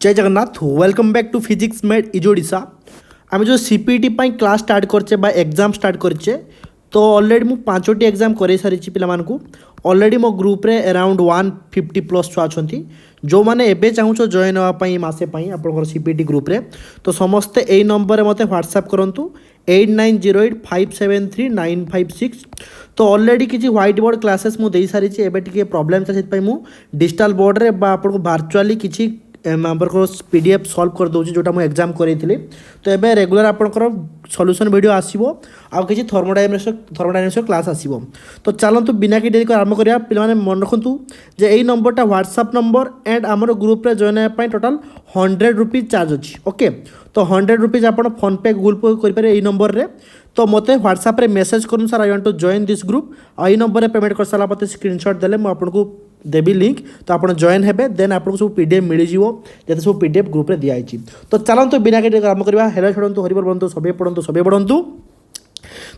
जय Jagannath welcome back to physics made easy Odisha आम जो सीपीटी क्लास स्टार्ट करचे बा एग्जाम स्टार्ट करचे तो ऑलरेडी मु 5टी एग्जाम कर सारी पिलामानकु ऑलरेडी मो ग्रुप रे अराउंड 150 प्लस छुआ अच्छी जो मैंने एबे चाहूँ जॉइन होगापी मसे आप सीपीटी ग्रुप रे तो समस्ते यही नंबर मत व्हाट्सएप करूँ 8908573956 तो ऑलरेडी किसी व्हाइट बोर्ड क्लासेस मुझे सारी एबे टिके प्रॉब्लम था से डिजिटल बोर्ड रे बा आपको वर्चुअली किसी पीडीएफ सॉल्व कर दूसरी जोटा मुझे एग्जाम करी तो ये रेगुलर आपंकर सॉल्यूशन वीडियो आसो आउ कि थर्मोडायनामिक्स क्लास आसो तो चलतु बिना कि डेरी आरंभ करा पे मन रखु जे यही नंबरटा व्हाट्सएप नंबर एंड आमर ग्रुप रे जॉइन होगा टोटाल 100 रुपीज चार्ज अच्छी ओके तो 100 रुपीज आप फोन पे गूगल पे करेंगे यही नंबर रे तो मत व्हाट्सएप रे मेसेज करूँ sir I want to join this group आई नंबर रे पेमेंट कर सारा मत स्क्रीनशॉट देले मु आपको देवी लिंक तो आप जॉइन हेबे देन आपको सब पीडीएफ मिल जाते सब पीडीएफ ग्रुप रे दिखाई तो चलते बिना कि आरंभ करवा हेलो छोड़ू हरिबर बनतु सभी पढ़ु सभी पढ़ु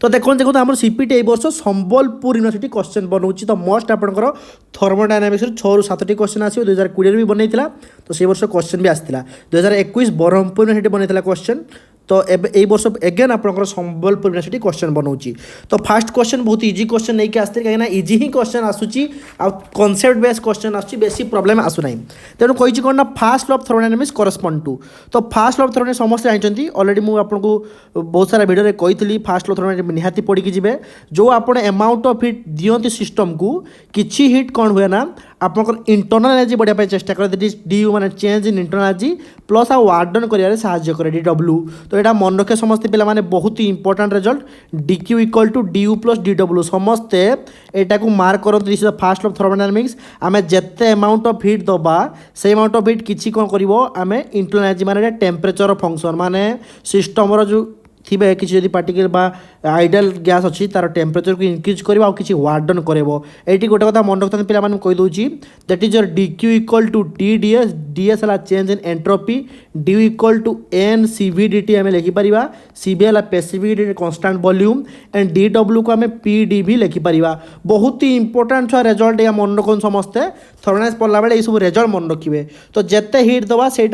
तो देखो आम सीपीटी ए वर्ष संबलपुर यूनिवर्सिटी क्वेश्चन बनाऊँ तो मस्ट आपंकर थर्मोडायनामिक्स 6 ରୁ 7टी क्वेश्चन आसो 2020 भी बनई तो से वर्ष क्वेश्चन भी आसाला 2021 ब्रह्मपुर यूनिवर्सिटी बनई क्वेश्चन तो ए वर्ष एगेन आपंकर संबलपुर यूनिवर्सिटी क्वेश्चन बनाऊँ तो फास्ट क्वेश्चन बहुत इजी क्वेश्चन नहीं आसते कहीं इजी ही क्वेश्चन आसूची कॉन्सेप्ट बेस्ड क्वेश्चन आसूची बेसी प्रॉब्लम आसुना तेणु कही कौन ना first law of thermodynamics correspond to तो फास्ट लॉ ऑफ थर्मोडायनामिक्स समस्त जानते ऑलरेडी मुझे आपको बहुत सारा वीडियो कही फास्ट लॉ ऑफ थर्मोडायनामिक्स निहाती पढ़ी जी जो आप अमाउंट ऑफ हिट दियंती सिस्टम को किसी हिट कौन हुए ना आपंकर इंटरनल एनर्जी बढ़ाई चेष्टा करे दैट इज डी यू माने change in internal energy plus आ वार्क डन करियारे साहाय्य करे डी डब्ल्यू तो यहाँ मन रखे समस्ते पिला माने बहुत ही important result D Q equal to D U plus D W समस्ते एटा को मार्क करते this is first of thermodynamics आमे जेते अमाउंट ऑफ हिट दबा से अमाउंट ऑफ हिट किसी कौन करिवो आमे इंटरनल एनर्जी माने टेम्परेचर फंक्शन माने सिस्टम रो जो थे किसी पार्टिकल बा आइडियल गैस अच्छी तार टेम्परेचर को इनक्रीज कर किसी वार्क डन करेबो एटी गोटे कथा मन रखते पे कहीदे that is your D Q equal to T D S D S है change in entropy D equal to N C V D T आम लिखिपर सीबी है specific constant volume and D W को आम पीडी भी लिखिपर बहुत ही इंपोर्टेंट छुआ रिजल्ट या मन रखुन समस्ते थर्मोडायनामिक्स पढ़ला बेले सब रिजल्ट मन रखिए तो जिते हिट दबा से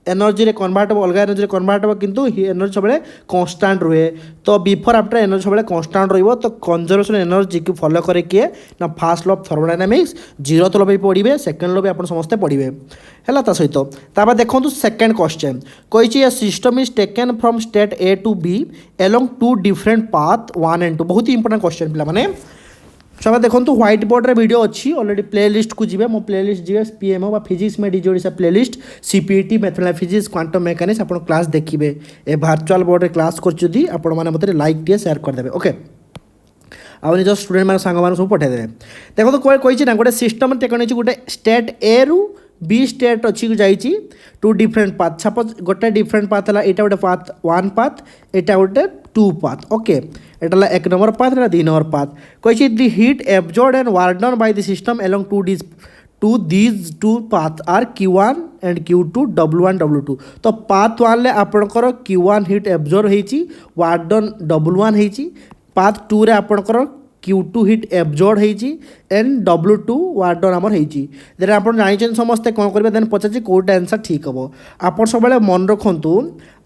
एनर्जी रे कन्वर्ट हो अलग एनर्जी कन्वर्ट हो किंतु एनर्जी सब कांस्टेंट रुहे तो बिफोर आफ्टर एनर्जी सब कांस्टेंट रहिबो तो कंजर्वेशन एनर्जी को फॉलो करे किए ना first law of thermodynamics 0th law भी पढ़िबे सेकंड लॉ भी आपण समस्त पढ़िबे हैला ता सहित ताबा देखंतु सेकंड क्वेश्चन कहिछि a system is taken from state A to B along two different path 1 and 2 बहुत ही इंपोर्टेंट क्वेश्चन पिला माने सब देखो व्हाइट बोर्ड रे वीडियो अच्छी ऑलरेडी प्लेलिस्ट को जीवे मो प्लेलिस्ट जीवे पीएमओ बा फिजिक्स में DJ Odisha playlist CPT mathematics physics quantum mechanics आपण क्लास देखिए ए वर्चुअल बोर्ड रे क्लास करछुदी आपण माने मते लाइक टे शेयर कर देबे ओके आ निज स्टूडेंट मान संग मान सब पठे देबे देखो तो कहि ना गोटे सिस्टम टेकन अछि गोटे स्टेट ए रु बी स्टेट अच्छी जाइए टू डिफरेंट पाथ सपोज गोटे डिफरेंट पाथ है यहाँ गोटे पाथ 1 पाथ यहाँ गोटे 2 पाथ ओके एटा 1 नंबर पाथ एटा 2 नंबर पाथ कही the heat absorbed and work done by the system along two these two path are Q1 and Q2 W1 W2 तो path 1 ले आपणकर Q1 हीट एब्जॉर्ब होइछि work done W1 होइछि path 2 रे आपणकर Q2 heat absorb होइछि and W2 work done आमर होइछि देन आपण जानिछन समस्ते कोन करबे देन पचाछि कोटा आंसर ठीक हबो आपण सबले मन रखंतु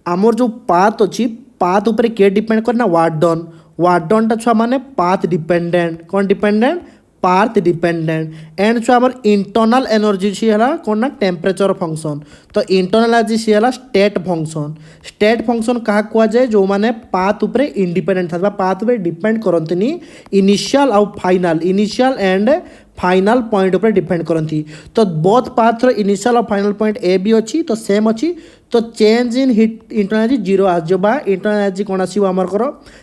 आमर जो पाथ अछि पाथ ऊपर के डिपेंड करना वर्क डन टा छुआ माने पाथ डिपेंडेंट कौन डिपेंडेंट पाथ डिपेंडेंट एंड छुआ आमर इंटरनल एनर्जी सी है कौन ना टेम्परेचर फंक्शन तो इंटरनल एनर्जी सी है स्टेट फंक्शन क्या कह जाए जो माने पाथ ऊपर इंडिपेंडेंट था पाथ ऊपर डिपेंड करंतनी इनिशियल आउ एंड फाइनल पॉइंट ऊपर डिपेंड करती तो बोथ पाथ रो इनिशियल और फाइनल पॉइंट ए भी अच्छी तो सेम अच्छी तो change in heat internal energy 0 आसो बा इंटरनल एनर्जी कौन आसो आमर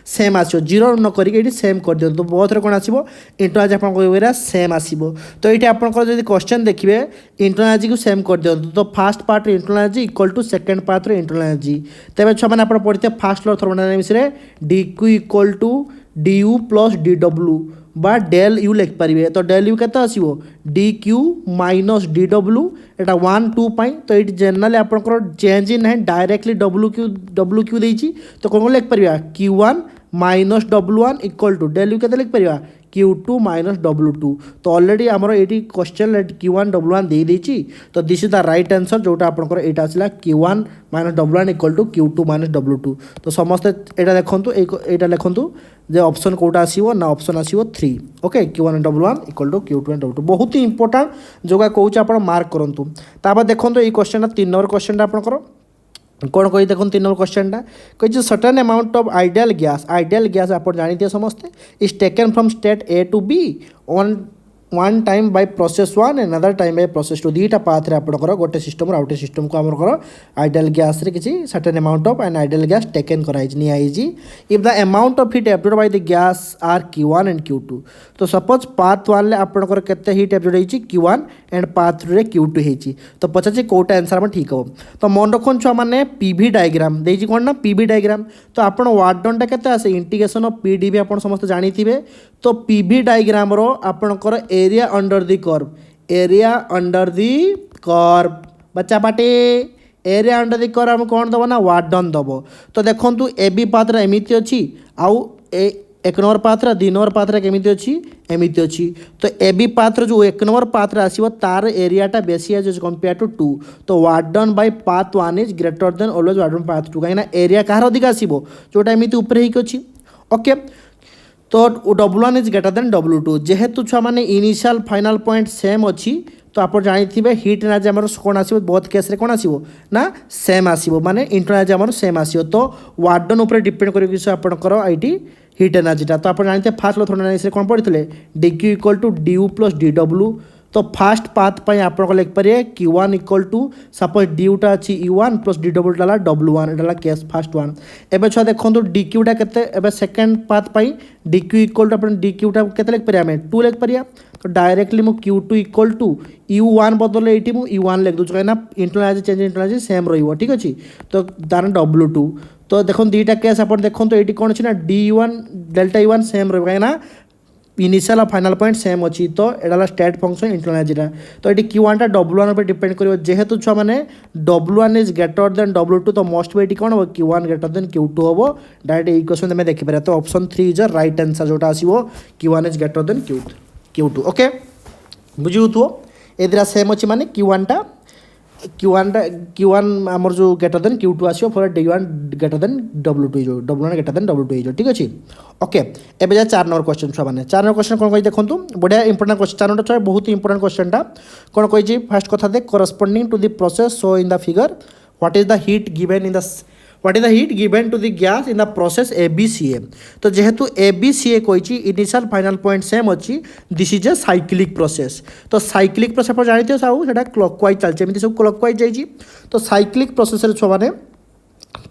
सेम आसो 0 न करिक सेम कर दियो तो बोथ रे कौन आसो इंटरनल एनर्जी आपन सेम आसो तो ये आपंकर जब क्वेश्चन देखिए इंटरनल एनर्जी को सेम कर दियो तो first part internal energy equal to second part internal energy तेज छुआ मैंने पढ़ते फास्ट लॉ थर्मोडायनामिक्स रे D Q equal to D U plus D W बा डेल यू लिखिपारे तो डेल यू के आसो D Q minus D W एटा 1 2 तो ये जेनराली आपंकर चेंज इन है डायरेक्टली डब्ल्यू क्यू देती तो कौन लिखिपर Q1 minus W1 equal to del U के लिखिपर Q2 माइनस W2 तो ऑलरेडी आमर ये क्वेश्चन Q1 W1 दे देछि तो this is the right answer जोटा आपनकर एटा आसला Q1 minus W1 equal to Q2 minus W2 तो समस्त एटा देखंतु एटा लिखंतु जे ऑप्शन कोटा आसीबो ना ऑप्शन आसीबो 3 okay Q1 W1 equal to Q2 W2 बहुत ही इंपोर्टेंट जोगा कहूछ आपण मार्क करंतु ताबा देखंतु ए क्वेश्चन 3 नंबर क्वेश्चन आपनकर कौन कही देखो 3 नंबर क्वेश्चन कही certain amount of ideal gas आप जानते समस्ते is taken from state A to B on one time by process one another time by process two दुईटा पाथ रे आपनकर गोटे सिस्टम रो आउटे सिस्टम को हमर आइडियल गैस रे किसी certain amount of an ideal gas taken कराइज नि आइजी if the amount of heat absorb by the gas are Q1 and Q2 तो सपोज पाथ 1 ले आपनकर केते हीट एब्जॉर्ब होईची Q1 एंड पाथ 2 रे Q2 होईची तो पचाची कोटा आंसर हम ठीक हो तो मन रखन छुआ माने पीवी डायग्राम देजी कोन ना पीवी डायग्राम तो आपण वाट डन टा केते आसे इंटीग्रेशन ऑफ पीडीवी आपण समस्त जानिथिबे तो पीवी डायग्राम रो आपनकर एरिया अंडर दी कर्व बच्चा पाटे एरिया अंडर दी कर्व हम कौन दबो ना वाट डन दबो तो देखंतु ए बी पात्र एमिति अछि आउ एक नंबर पात्र 2 नंबर पात्र केमिति अछि एमिति अछि तो ए बी पात्र जो एक नंबर पात्र आसीबो तार एरियाटा बेसी एज कंपेयर टू 2 तो वाट done by path 1 is greater than always वाट डन पाथ 2 काइना एरिया काहर अधिक आसीबो जोटा एमिति ऊपर ही अछि ओके तो W1 is greater then W2 जेहेतु छुआ माने इनिशियल फाइनल पॉइंट सेम अच्छी तो आप जानी हिट एनर्जी आम कौन आसो बहुत केस कौन आसो ना सेम आसो माने इंटरनल एनर्जी आम सेम आसो तो वाट डन उपर डिपेंड कर आपंकर आईटी हिट एनर्जीटा तो आप जानते फास्ट थर्मोडायनामिक्स कौन पढ़ी DQ equal to DU plus DW तो फास्ट पाथ पर आप लिखिपारे Q1 इक्वल टू सपोज ड्यूटा अच्छी U1 प्लस DW डाला W1 डाला केस फास्ट वन एवं छुआ देखो DQटा के सेकेंड पाथ पर DQ इक्वल टू DQटा के लिखिपारे आम 2 लिखिपार तो डायरेक्टली मु Q2 इक्वल टू U1 बदल ये U1 लिख दूँ कहीं internal energy change internal energy same रही ठीक अच्छे तो तार W2 तो देखो दुईटा केस आप देखो तो ये कौन अच्छी ना D1 डेल्टा U1 सेम रही कहीं इनिशियल और फाइनल पॉइंट सेम अच्छी तो एटा स्टेट फंक्शन इंटरनल एनर्जीटा तो ये Q1 टा W1 पर डिपेंड करियो जेहेतु छुआ माने W1 is greater then W2 तो मोस्ट पे कौन हम Q1 ग्रेटर देन Q2 हम डायरेक्ट ये क्वेश्चन तुम देखिपारे तो ऑप्शन 3 इज राइट आंसर जोटा आसीबो Q1 is greater then Q2 okay बुझियो तो एदिरा सेम अच्छी माने Q1 आमर जो ग्रेटर देन Q2 आसो for D1 greater than W2 जो W1 ग्रेटर देन W2 जो ठीक अच्छे ओके एबे जा 4 नंबर क्वेश्चन छुआ माने 4 नंबर क्वेश्चन कौन कही देखो बढ़िया इंपोर्टेंट क्वेश्चन 4 नंबर छुआ बहुत ही इंपोर्टेंट क्वेश्चनटा कौन कही फर्स्ट कथा the corresponding to the process show in the figure what is the heat given to the gas in the process ABCA तो जेहेतु ABCA कही इनिशियल फाइनल पॉइंट सेम अच्छी this is a cyclic process तो cyclic process आप जानते सब से clockwise चलती सब क्लॉकवाइज जाइए तो साइक्लिक प्रोसेस छुआ मैंने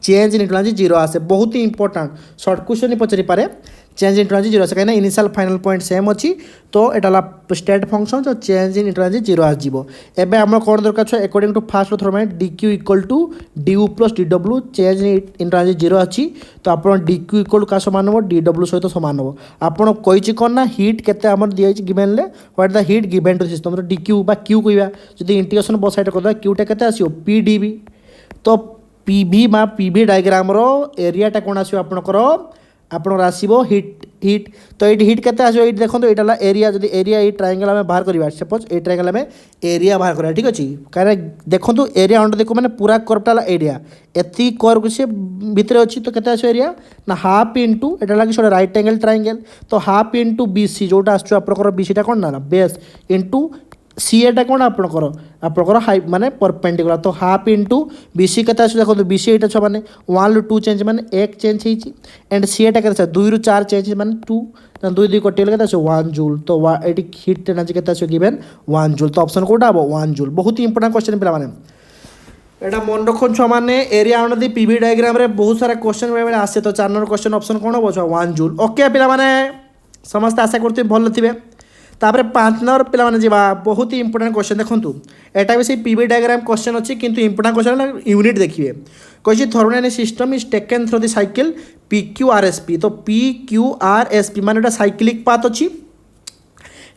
चेंज इन इंटरनल जीरो आसे बहुत ही इंपोर्टेंट सर्ट क्वेश्चन ही पचारि पारे चेंज इन इंटरनल जीरो आसे कहीं इनिशियल फाइनल पॉइंट सेम अच्छी तो यहाँ स्टेट फंक्शन तो चेंज इन इंटरनल जीरो आसो एवं आम कौन दरकार according to first thermodynamics DQ equal to DU plus DW change in internal zero अच्छी तो आप DQ इक्वल क्या सामान हम DW सहित सामान हम आपड़ कही कौन ना हिट के दिखाई given what the heat given to system तो DQ बा Q कहवा जो इंटीग्रेशन बस साइड करदे Qटा के आसो PdV तो पीवी डायग्राम रो एरियाटा कौन आसो आपणकर आसो हिट तो ये हिट के आसो ये देखो यहाँ एरिया जब एरिया ये ट्रायंगल आम बाहर करवा सपोज ये ट्रायंगल आम एरिया बाहर करवा ठीक अच्छे कहीं देखो एरिया अंडर देखो मैंने पूरा कर्वटा एरिया एति कर्व से भितर अच्छी तो केते आसो एरिया ना हाफ इंटू एटा लगे सो राइट एंगल ट्रायंगल तो हाफ इंटू BC जोटा आसो आपणकर BCटा कौन ना बेस इंटू सीएटा कौन आपंकर हाई माने परपेंडिकुलर तो हाफ इंटू BC के देखो BC यहाँ छुआ मैंने 1 रू 2 चेंज मैंने 1 चेंज होती एंड सीएटा के 2 रू 4 चेंज मैंने 2 2 2 कटिगले के 1 जूल तो ये हिट एनर्जी के गिवेन 1 जूल तो ऑप्शन कोटा हम 1 जूल बहुत ही इंपोर्टेंट क्वेश्चन पे यहाँ मन रखन छुआ मैंने area under the PV diagram रे बहुत सारा क्वेश्चन बेले आसे तो 4 नंबर क्वेश्चन ऑप्शन कौन हम छुआ 1 जूल ओके पे समस्त आशा करते भल थे तापर 5 नंबर पे जावा बहुत ही इंपोर्टेंट क्वेश्चन देखो एटा भी से पीवी डायग्राम क्वेश्चन अच्छी किंतु इंपोर्टेंट क्वेश्चन यूनिट देखिए कही thermodynamic system is taken through the cycle PQRSP तो PQRSP माने साइक्लिक पाथ अच्छी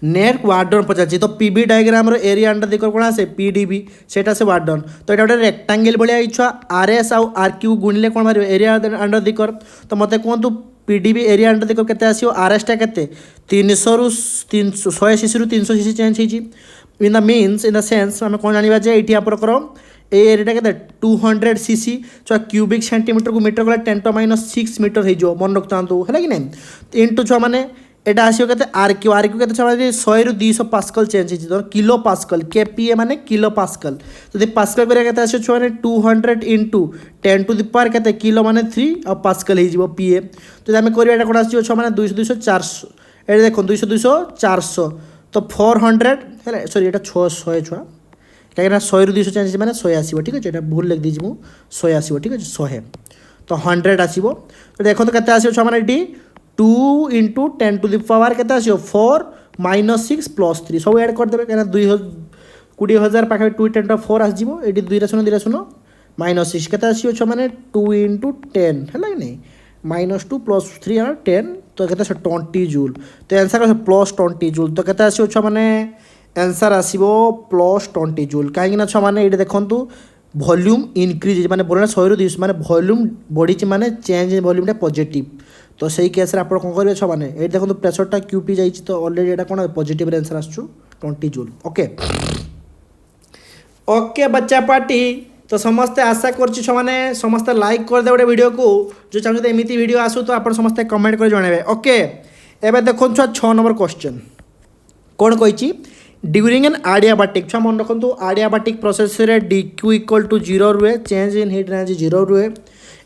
नेट वाट डन पचार तो PV diagram area under the कौन आसे PdV सेटा से वाट डन तो यहाँ गोटे रेक्टांगल भाया छुआ RS आउ RQ गुणिले कौन बाहर एरिया अंडर दी कर तो मत कहतु पीडीबी एरिया अंडर देखो केते आसीओ आरएस टा केते 300 रु 300 100 सीसी रु 300 सीसी चेंज होईची in the means in the sense आम कौन जाना जे ये आपंकर ए एरिया के 200 सीसी छुआ क्यूबिक सेंटीमीटर को मीटर गला 10⁻⁶ मीटर हो मन रखता है कि नहीं इंटू छुआ मैंने यहाँ आसो के आरक्यू के 100 रु 200 पास्कल चेंज हो किलो पास्कल केपीए माने किलो पास्कल तो पास्कल करेंगे आसो छुआ मैंने 200 इंटू 10 टू द पावर के किलो माने 3 और पास्कल हो पीए तो आम करा कौन आसो छुआ मैंने 200 200 400 ये देख 200 200 400 तो 400 है सॉरी ये 600 छुआ कहीं 100 रु 200 चेंज मैंने 100 आसो ठीक अच्छे भूल लिख दीजिए मुझे 100 आसो ठीक अच्छे 100 तो 100 आसो तो देखो तो कैसे छुआ मैंने ये 2 इंटू 10 टू द पावर के 4 - 6 + 3 सब एड करदे कहीं 20,000 पाखे 2 × 10⁴ आसो ये 2 शून्य -6 के छुआ मैंने 2 इंटू 10 है कि नहीं -2 + 3 10 तो के 20 जूल तो आंसर +20 जूल तो के आसो छुआ मैंने आंसर आसो +20 जूल कहीं छुआ मैंने ये देखूँ वॉल्यूम इनक्रीज माने बोलना 100 रु 200 माने वॉल्यूम बढ़ी माने चेंज वॉल्यूम पॉजिटिव तो सही केस आप कौन करेंगे छुआ मैंने ये देखो प्रेसरटा क्यूपी जाइए तो ऑलरेडी यहाँ कौन पॉजिटिव आंसर आसु 20 जूल ओके ओके बच्चा पार्टी तो समस्ते आशा करछि छुआ मैंने समस्ते लाइक कर दे गोटे वीडियो को जो चाहते एमती वीडियो आसू तो आप समस्ते कमेंट कर जनइबे ओके एबे देखो छुआ 6 नंबर क्वेश्चन कौन कही ड्यूरिंग एन आडियाबाटिक छुआ मन रखु आडियाबाटिक प्रोसेस डी क्यू = 0 रुए चेंज इन हीट एनर्जी 0 रुए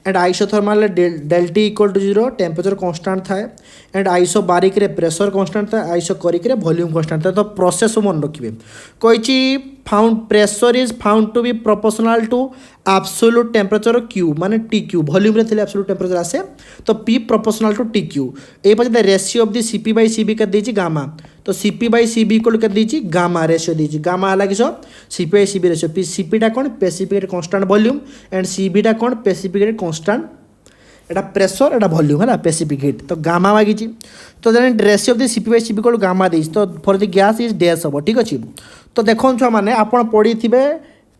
and isothermal delta T = 0 temperature constant थाए एंड आइसोबारिक रे प्रेशर कांस्टेंट थाए आइसोकोरिक रे वॉल्यूम कांस्टेंट थाए तो प्रोसेस मन रखिए कही found pressure is found to be proportional to absolute temperature क्यू माने टी क्यू वॉल्यूम रे थे एब्सोल्यूट टेम्परेचर आसे तो पी प्रोपोर्शनल टू टी क्यू ये पचे ratio of the CP by CV कर दीजिए गामा तो सीपी बाई सीबी = कर दीजिए गामा रेशियो दीजिए गामा अलग सब C P by C V ratio P सीपीटा कौन स्पेसिफिक कांस्टेंट वॉल्यूम एंड सीबीटा कौन स्पेसिफिक कांस्टेंट एटा प्रेशर एटा वॉल्यूम है स्पेसिफिक हीट तो गामा मागी तो then ratio of the CP by C V = gamma दी तो for the gas is dash हम ठीक अच्छे तो देखो छुआ मैंने आप पढ़ी थे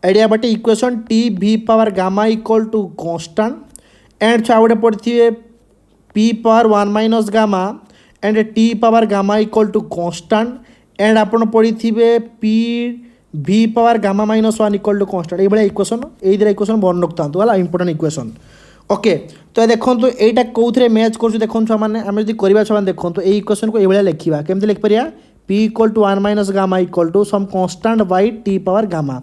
adiabatic equation T v power gamma = constant and छुआ गोटे पढ़ी थे p power 1 - gamma and T power gamma = constant and आप पढ़ी थे p v power gamma -1 = constant ये इक्वेशन ये इक्वेशन मन रखता है इंपोर्टेंट इक्वेशन ओके तो देखो तो यहाँ कौन मैच कर देखो छुआ मैंने आम जो करवा छुआ देखो तो ये इक्वेशन को ये लिखा केमती लिखिपर p = 1 - gamma = some constant by T power gamma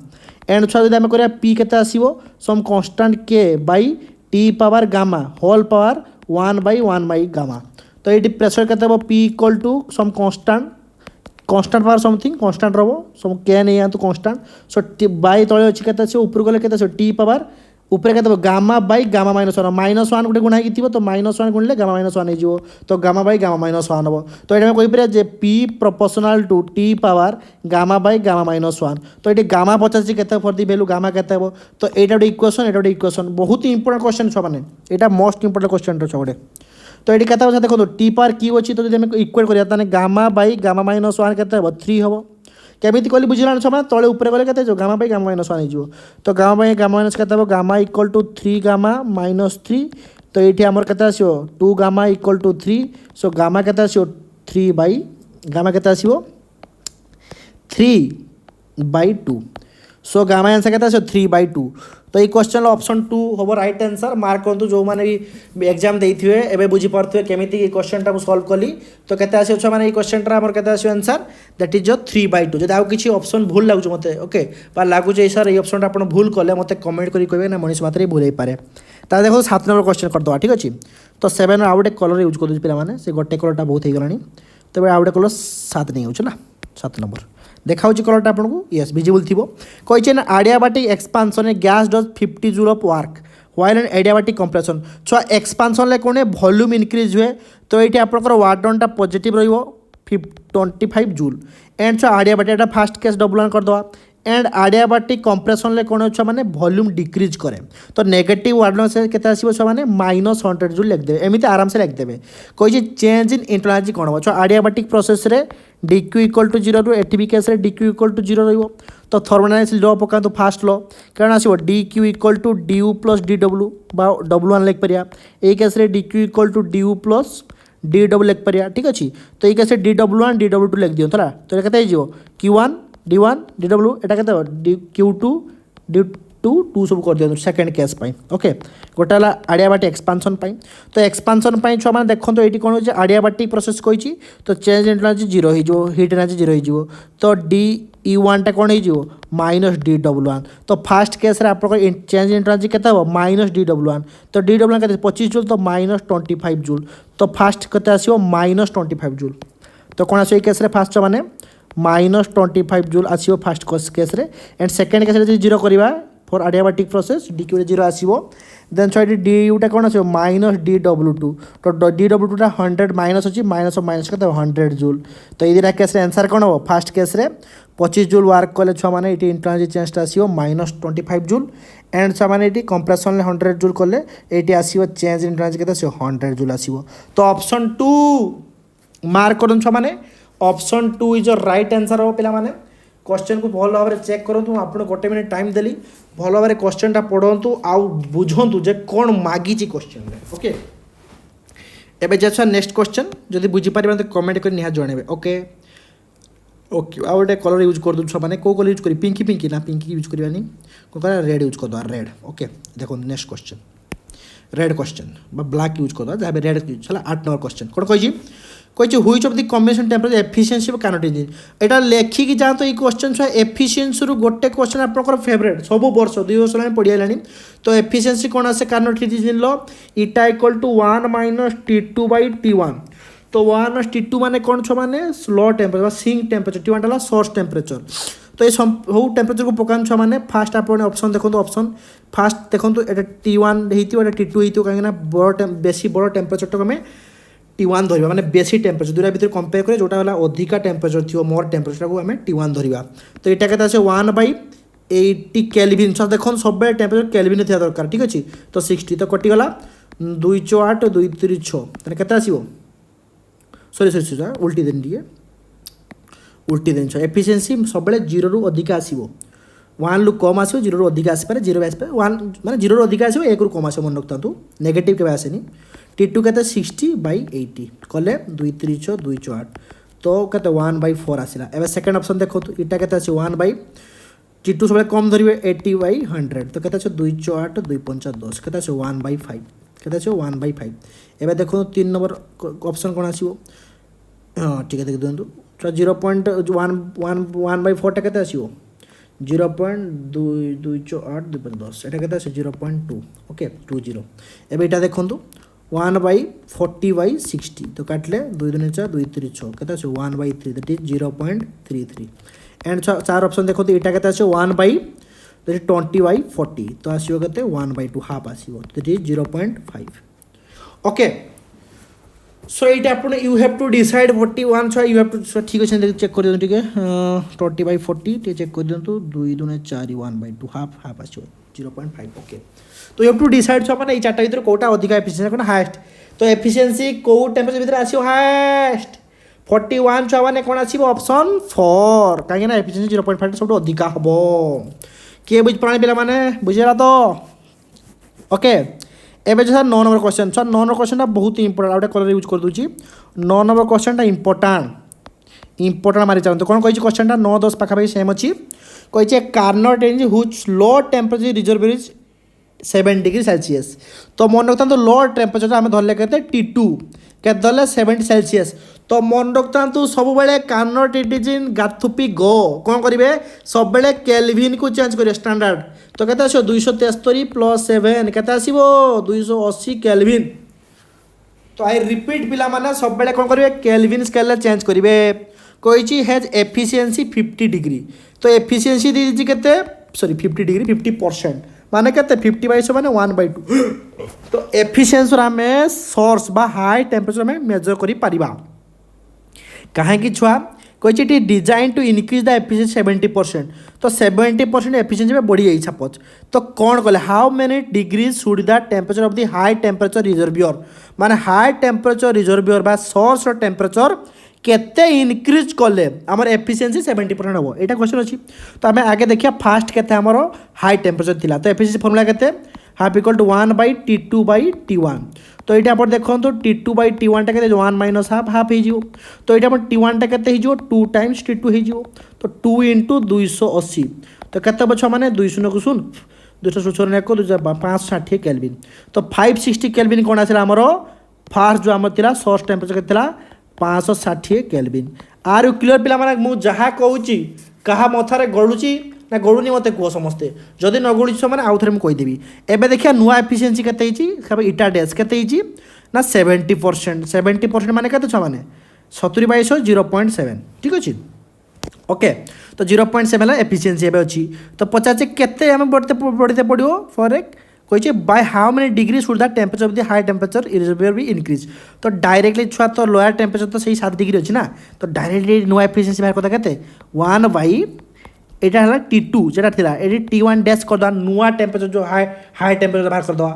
and छुआ जो आम कर पी के आसो सम कांस्टेंट के by T power gamma whole power 1/1 gamma तो ये प्रेशर के p = some constant power something constant रहो सम के नहीं आतु कांस्टेंट सो बाई तले अच्छी के ऊपर गले के टी पावर ऊपर के गामा बाई गामा -1 गोटे गुणा थी तो -1 गुणिले गामा -1 हो तो गामा बाई गामा -1 हम तो ये कहीपर जे P proportional to T power gamma by gamma -1 तो ये गामा 50 के फॉर दी वैल्यू गामा के तो यहाँ गोटे इक्वेशन यहाँ गोटे इक्वेशन बहुत ही इंपोर्टेंट क्वेश्चन छुआ मैंने यहाँ मोस्ट इंपोर्टेंट क्वेश्चन छुआ गोटे तो ये क्या देखो टी पावर क्यू अच्छी तो जब इक्वेट करा गामा बाई गामा -1 के 3 हम केमी कल बुझे छुआ तले ऊपर गले के गामा बाई गामा -1 हो तो गामा बाई गामा माइनस के गामा = 3 गामा -3 तो ये आमर के 2 गामा = 3 सो गामा के 3 बाई गामा के 3/2 सो गामा आंसर के 3/2 तो ये क्वेश्चन ऑप्शन 2 हम राइट आंसर मार्क करूँ जो मैंने भी एग्जाम देते एवं बुझीपे केमी क्वेश्चन टाइम सल्व कली तो केते आसो मैंने क्वेश्चन आमर के आंसर दैट इज 3/2 जब आउ किसी ऑप्शन भूल लगुच मत ओके लगुच सर ये ऑप्शन आप भूल कले मत कमेंट करें कहे ना मनीष मात्र भूल हो पाए तो देखो 7 नंबर क्वेश्चन करदे ठीक अच्छे तो 7 आउ गोटे कलर यूज कर पे से गोटे कलरटा बहुत हो गलानी तेज आउ गोटे कलर 7 नहीं होना 7 नंबर देखा कलरटा आपको यस विजिबल थी कही adiabatic expansion gas does 50 joule of work while an adiabatic compression छुआ एक्सपांसन कौन वॉल्यूम इंक्रीज हुए तो ये आपंकर वार्क डनटा पॉजिटिव 25 जूल एंड छुआ आडियाबाटिक फास्ट केस डबल 1 करदे एंड आडियाबाटिक कंप्रेशन कौन अच्छा माने वॉल्यूम डिक्रीज करे तो नेगेटिव वार्ड से केते आसीबो छ माने -100 जूल लिख देबे एमिति आराम से लिख देबे कोइ चेंज इन इंटरनल कौन हो आडियाबाटिक प्रोसेस रे dq इक्वल टू 0 रु एटी भी केस रे dq इक्वल टू 0 रहिबो तो थर्मोडायनामिक्स लॉ पका तो फास्ट लॉ कारण आसीबो dq equal to du plus dw बा w1 लिख परिया ए केस रे dq equal to du plus dw लिख परिया ठीक अछि तो ए केस रे dw1 dw2 लिख दियो तला तो केते हिजो q1 d1 dw एटा केते q2 d2 2 सब कर दियो सेकंड केस पाई ओके गोटा हला आडियाबाटिक एक्सपांशन पाई तो एक्सपांशन पाई छुआ माने देखो तो एटी कोन हो आडियाबाटिक प्रोसेस कोइची तो चेंज इन एनर्जी 0 हो जो हीट एनर्जी 0 हो जो तो de1 टा कोन हो जो -dw1 तो फर्स्ट केस रे आपको चेंज इन एनर्जी केते हो -dw1 तो dw1 केते 25 जूल तो -25 जूल तो फर्स्ट केते आसीओ -25 जूल तो कोन आसीओ केस रे फर्स्ट माने -25 जूल आसीओ फर्स्ट केस रे एंड सेकंड केस रे 0 करबा फॉर आडियाबाटिक प्रोसेस dq रे 0 आसीबो देन सो du टा कोन आसीबो -dw2 तो dw2 टा 100 माइनस अछि माइनस ऑफ माइनस केते 100 जूल तो इदिरा केस रे आंसर कोन हो फर्स्ट केस रे 25 जूल वर्क कले छ माने इटी इंटरनल चेंज टा आसीबो -25 जूल एंड छ माने इटी कंप्रेशन ले 100 जूल कले एटी आसीबो चेंज इंटरनल केते 100 जूल आसीबो तो ऑप्शन 2 मार्क करन छ माने option 2 is the right answer हो पिला माने क्वेश्चन को भल भाव चेक करूँ आपको गोटे मिनिट टाइम देली भल भाव क्वेश्चन टा पढ़ु आउ बुझंतु जे कौन मागी क्वेश्चन ओके एबे जा नेक्स्ट क्वेश्चन जदि बुझी पारिबा तो कमेंट कर निहा जणेबे ओके ओके आ गोटे कलर यूज कर दूँ मैंने कौ कलर यूज करी पिंकी पिंकी ना पिंकी यूज करवानी कौन कह रेड यूज करदे रेड ओके देखो next question red question black use करदे जहाँ रेड यूज है 8 नंबर क्वेश्चन कौन कही which of the combination temperature efficiency of Carnot engine एटा लेखिकी जातो ये क्वेश्चन छुआ एफिशिएंसी रु गोटे क्वेश्चन आपनकर फेवरेट सब वर्ष 2 वर्ष लाइन पढ़ी आलानी तो एफिशिएंसी कोन आसे कार्नोट इंजिन लो इटा इक्वल टू 1 - T2/T1 तो 1 - T2 माने कोन छ माने slow temperature sink temperature T1 ला सोर्स टेम्परेचर तो ये हो टेम्परेचर को पकान छ माने फास्ट आपन ऑप्शन देखो तो ऑप्शन फास्ट देखो तो एटा T1 हेतियो एटा T2 हेतियो काहेना बड़ बेसी बड़ टेम्परेचर तो हमें T1 धरवा माने बेसी टेम्परेचर दूरा भीतर कंपेयर करे जोटा वाला अधिका टेम्परेचर थियो मोर टेम्परेचर को हमें T1 धरवा तो एटा केता আছে 1/80 केल्विन सब देखन सब बे टेम्परेचर केल्विन थिया दरकार ठीक अछि तो 60 तो कटि गला 208 236 तने केता आसीबो सॉरी उल्टी देन दिए उल्टी देन छ एफिशिएंसी सब बेले 0 रु अधिका आसीबो 1 रु कम आसीबो 0 रु अधिका आसी पारे 0 आसी पारे 1 माने 0 रु अधिका आसीबो 1 रु कम आसीबो मन रखतांतु नेगेटिव केबे आसेनी T2 कहते 60/80 कले 236 208 तो कहते 1/4 आसला एबे सेकंड ऑप्शन देखो तो इटा कहते আছে 1 T2 सब कम धरिबे 80/100 तो कहते আছে 208 255 10 कहते আছে 1/5 कहते আছে 1/5 एबे देखो 3 नंबर ऑप्शन कोन आसीबो हां ठीक है देख दोंतु तो 0.1/4 टा कहते आसीबो 0.228 210 एटा कहते আছে 0.2 ओके 20 एबे एटा देखंतु 1/40/60 तो काटले 2 2 4 2 3 6 कहता है 1/3 दैट इज 0.33 एंड चार ऑप्शन देखो तो एटा कहता है 1/20/40 तो आसीबो कहते 1/2 हाफ आसीबो दैट इज 0.5 ओके सो एटा आपण you have to decide 41 so you have to ठीक है चेक कर दियो ठीक है 20/40 टे चेक कर दियो 2 2 4 1/2 हाफ हाफ आसीबो 0.5 ओके तो यू हैव टू डिसाइड छ माने ए चारटा भीतर कोटा अधिक एफिशिएंसी कोन हाईएस्ट तो एफिशिएंसी को टेम्परेचर भीतर आसीओ हाईएस्ट 41 छ माने कोन आसीबो ऑप्शन 4 काहे ना एफिशिएंसी 0.5 सबटो अधिक हबो के बुझ प्राणी पिला माने बुझेला तो ओके एबे जो 9 number question sir 9 number question बहुत इंपोर्टेंट आउटे कलर यूज कर दूची 9 नंबर क्वेश्चन इंपोर्टेंट मारी चाहतो कोन कहि क्वेश्चन 9 10 पाखा भाई सेम अछि कहि Carnot engine हुच low temperature reservoir is 7 degree Celsius तो मन रखता तो लो टेम्परेचर आम धरले कहते T2 के धरले 70 सेल्सियस तो मन रखता सब बेले कार्नोट इंजिन गाथुपी गो कौन करेंगे सब बेले केल्विन को चेंज करेंगे स्टैंडर्ड तो कहते आसो 273 + 7 कहते आसो 280 केल्विन तो आई रिपीट पिला माने सब बेले कौन करेंगे केल्विन स्केल चेंज करेंगे कही हैज एफिशिएंसी 50 डिग्री तो एफिशिएंसी दीजिए केते सॉरी 50 डिग्री 50% माने कहते 50/100 माने 1/2 तो एफिशिएंसी आम सोर्स बा हाई टेम्परेचर में मेजर करि परिबा काहे कि छुआ कही design to increase the efficiency 70%। तो 70% एफिशिएंसी बढ़ी जाइए सपोज। तो कौन कले how many degree should the temperature of the high temperature reservoir माने हाई टेम्परेचर रिजर्वियर बा सोर्स टेम्परेचर केते इनक्रीज कले आमर एफिशिएंसी 70% हम यहाँ क्वेश्चन अच्छी। तो आम आगे देखिए फास्ट केते आमर हाई टेम्परेचर थिला। तो एफिशिएंसी फॉर्मूला केते हाफ इक्वल टू 1/T2/T1। तो ये आप देखो T2/T1 टा 1 माइनस हाफ हाफ हो। तो ये T1 टा 2 टाइम्स T2 हो। तो 2 इंटू 280 तो केते बच्चा माने 200 को सुन 200 560 केल्विन। तो 560 केल्विन कौन आसला आमर फास्ट जो आम था सोर्स टेम्परेचर के 560 केल्विन। आर क्लियर पिला माने मु जहाँ कहूँ क्या मथारे गड़ुची ना गड़ुनी मत कह समस्ते जदि न गड़ुच मैंने आउ थे मुझे कहीदेवी। एवं देखिए नुआ एफिशिएंसी के इटा डेज के ना 70%। 70% माने के छुआ मैंने 70/100 0.7 ठीक अच्छे ओके। तो 0.7 एफिशिएंसी एवं अच्छी। तो पचारे केते आम बढ़ते पड़ो फॉर एक कही by how many degree should the temperature of the high temperature reservoir भी इनक्रीज। तो डायरेक्टली छुआ तो लोअर टेम्परेचर तो सही 7 डिग्री अच्छी ना। तो डायरेक्टली नुआ एफिशिएंसी बाहर करता के 1/এটা হল T2 যেটা ଥିଲା এটি T1 ড্যাশ করদা নুয়া টেম্পরেচর जो हाई टेम्परेचर बाहर करदवा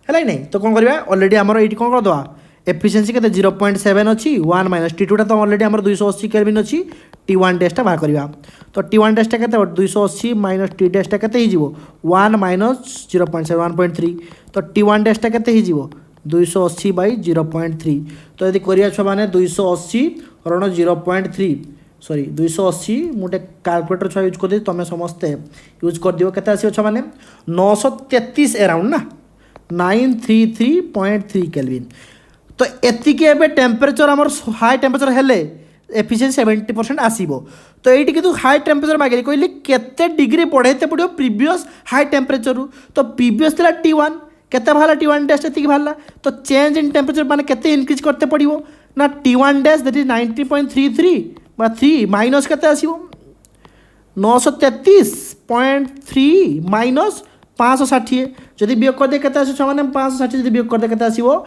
है नहीं। तो कौन करवा ऑलरेडी आमर ये कौन करदवा एफिशिएंसी के 0.7 अच्छी 1 माइनस T2 तो ऑलरेडी आमर 280 केल्विन अच्छी T1 डैश बाहर करवा। तो T1 डैश के 280 माइनस T डैश टा 1 माइनस 0.7 1.3। तो T1 डैश टा 280/0.3। तो यदि करिया छुआ माने 280 रण 0.3 सॉरी 280 मुझे कैलकुलेटर छुआ यूज कर दी तुम समस्ते यूज कर दियो केते आसी मैंने 933 अराउंड ना 933.3 केल्विन। तो एतिके एबे टेम्परेचर आमर हाई टेम्परेचर हेले एफिशिएंसी 70% आसीबो। तो ये किंतु हाई टेम्परेचर मागे कहली केते डिग्री बढ़ाइते पड़ो प्रीवियस हाई टेम्परेचर। तो प्रीवियस था T1 केते बाहर T1 डैश एतिक बाहर। तो चेंज इन टेम्परेचर माने केते इनक्रीज करते पड़ो ना T1 डैश दैट इज 90.33 बा 3 माइनस केते आसीबो 933.3 माइनस 560 जदि वियोग कर दे केते आसी माने 560 जदि वियोग कर दे केते आसीबो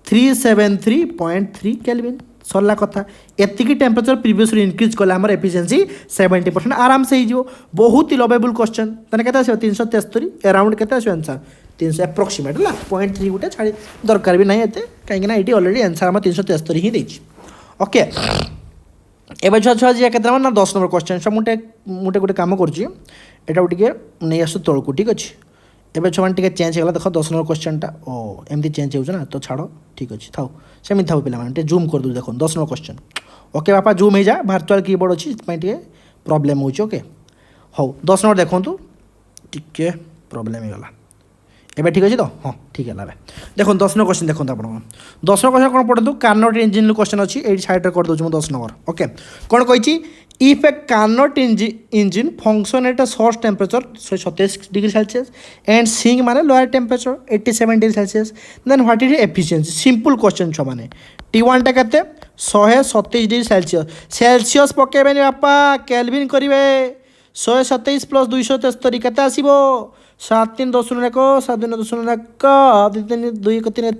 373.3 केल्विन सरला कथा। एतिकी टेम्परेचर प्रीवियस इनक्रीज कले आमर एफिशिएंसी 70% आराम से हो। बहुत ही लवेबल क्वेश्चन तने केते आसीबो 373 अराउंड केते आसीबो आंसर 300 एप्रोक्सीमेट है 0.3 गोटे छाड़ी दरकार भी नहीं एते कहीं ये ऑलरेडी आंसर आम 373 ही देछि ओके। एवं छुआ छुआ जी के ना 10 नंबर क्वेश्चन सब मुझे गोटे कम करुँचे नहीं आस तौक ठीक अच्छे। एवं छुआ मैंने चेंज होगा देख 10 नंबर क्वेश्चन ओ एमती चेंज हो तो छाड़ ठीक अच्छे थाउ सेमती था पे जूम कर दूँ देख 10 नंबर क्वेश्चन ओके बापा जूम हो जा भार्चुआल कीबोर्ड अच्छी प्रोब्लेम हो ओके हौ 10 नंबर देखूँ टी प्रोब्लेम होगा एवं ठीक अच्छे तो हाँ ठीक है देखो 10 नंबर क्वेश्चन देखो आप 10 नंबर क्वेश्चन कौन पढ़ू कार्नोट इंजिन क्वेश्चन अच्छी ये सैड्रे कर दूँ 10 नंबर ओके। कौन कही if a Carnot engine function at a source temperature 27 degree Celsius and sink माने lower temperature 87 degree Celsius then what is efficiency simple question छुआ मैंने T1 टा के 127 डिग्री सेल्सियस पकेबे बापा केल्विन करेंगे 127 प्लस 273 केते आसीबो 7 3 10 1 7 2 10 1 2 2 3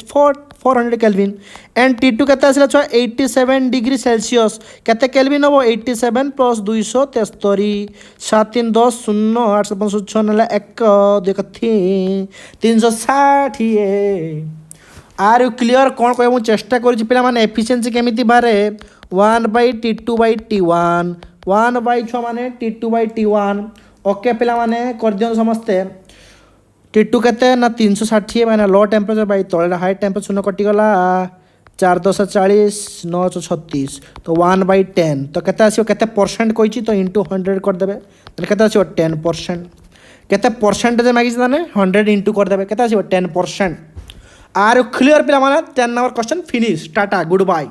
400 केल्विन एंड T2 केते आसिला छुआ 87 डिग्री सेल्सियस केते केल्विन हो 87 प्लस 273 7 3 10 0 8 5 6 9 1 2 360 आर यू क्लियर कौन कह मुझे चेष्टा करुँच पे एफिशिएंसी केमिति बारे 1/T2/T1 1/6 माने T2/T1 ओके पिला माने कर दियो समस्ते T2 केते ना 360 माने लो टेम्परेचर बाई तले हाई टेम्परेचर न कटिगला 4 10 40 9 36 तो 1/10 तो केते आसीबो केते परसेंट कहिछि तो इंटू 100 कर देबे तो केते आसीबो 10% केते परसेंटेज मागिछि ताने 100 इंटू कर देबे केते आसीबो 10%। आर यू क्लियर पिला माने 10 नंबर क्वेश्चन फिनिश टाटा गुड बाय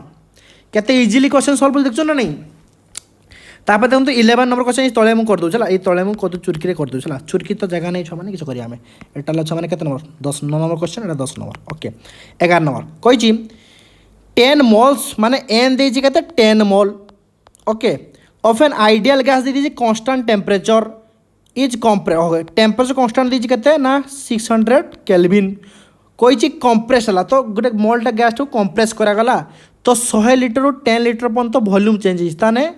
केते इजीली क्वेश्चन सॉल्व देखछो ना नहीं। तापर देखो 11 नंबर क्वेश्चन तले मुझे कर दूँ ये तले मुझे चुरकी कर दूँ चुरकी तो जगह नहीं छुआ मैंने किसी करें एटा छुआ मैंने नंबर 10 नंबर क्वेश्चन एटा 10 नंबर ओके। 11 नंबर कही 10 मोल्स माने एन देती के 10 mole okay of an ideal gas the constant temperature is compress temperature constant दी के ना 600 केल्विन कही कंप्रेस है तो गोटे मोलटा गैस को कंप्रेस करागला तो 100 लिटर 10 लिटर पर्यंत वॉल्यूम चेंज होने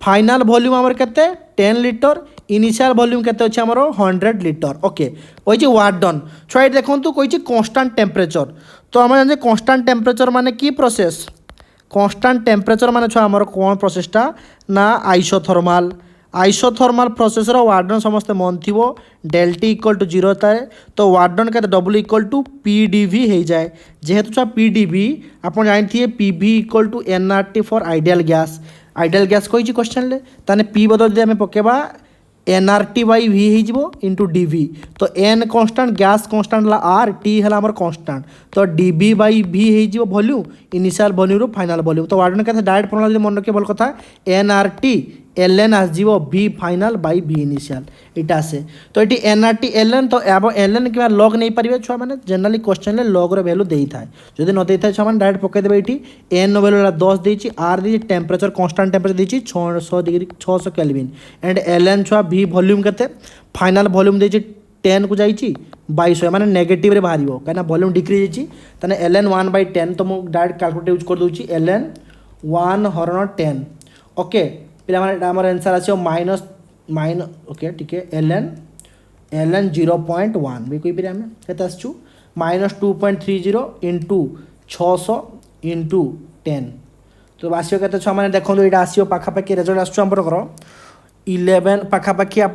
फाइनाल वॉल्यूम आमर केते 10 लिटर इनिशियल वॉल्यूम केते अछि आमर 100 लिटर ओके ओइ वर्क डन छुआ देखंतु कोइ कांस्टेंट टेम्परेचर तो आम जाने कांस्टेंट टेम्परेचर माने की प्रोसेस कांस्टेंट टेम्परेचर माने छुआ आमर कोन प्रोसेसटा ना आइसोथर्माल प्रोसेसर वर्क डन समस्ते मन थी डेल्टी इक्वल टू 0 थाए तो वर्क डन के डब्ल्यू इक्वल टू पीडीवी हो जाए जेहेतु छुआ पीडीवी आप जानते PV equal to nRT for ideal gas कही क्वेश्चन ताने पी बदल आम पकेबा एनआरटी बाई वी हो इंटू डीवी तो n constant gas constant R T है आम कन्स्टाट तो डीबी बाई वी हो वॉल्यूम इनिशियल वॉल्यूम रू फाइनाल वॉल्यूम तो वर्क डन के डायरेक्ट फर्मुला मन रखिए भल कथा एनआरटी एलएन आसजी V final by V initial इटा आसे तो ये एनआरटी एलएन तो अब एलएन कि लग नहीं पारे छुआ मैंने जनरली क्वेश्चन लग रैल्यू दे था जब न दे था छुआ मैंने डायरेक्ट पकईदे ये एन वैल्यू 10 देती आर दी टेम्परेचर कन्स्टाट टेम्परेचर देती 600 डिग्री 600 केल्विन एंड एलएन छुआ वी वॉल्यूम के फाइनाल वॉल्यूम देती 10 को जाइए 2200 मैंने नेगेटिव बाहर कहीं वॉल्यूम डिक्रीज होती एलएन 1/10 तो मुझे डायरेक्ट कैलकुलेट यूज कर दूसरी एलएन 1 हरण 10 ओके फिर आम आंसर आस माइनस ओके ठीक है एलएन 0.1 भी कहीपर आम के आसू -2.30 इंटू 600 इंटू 10 तो आसो के छुआ मैंने देखो ये आसो पाखापाखि रेजल्ट आसकर 11 पाखापाखि आप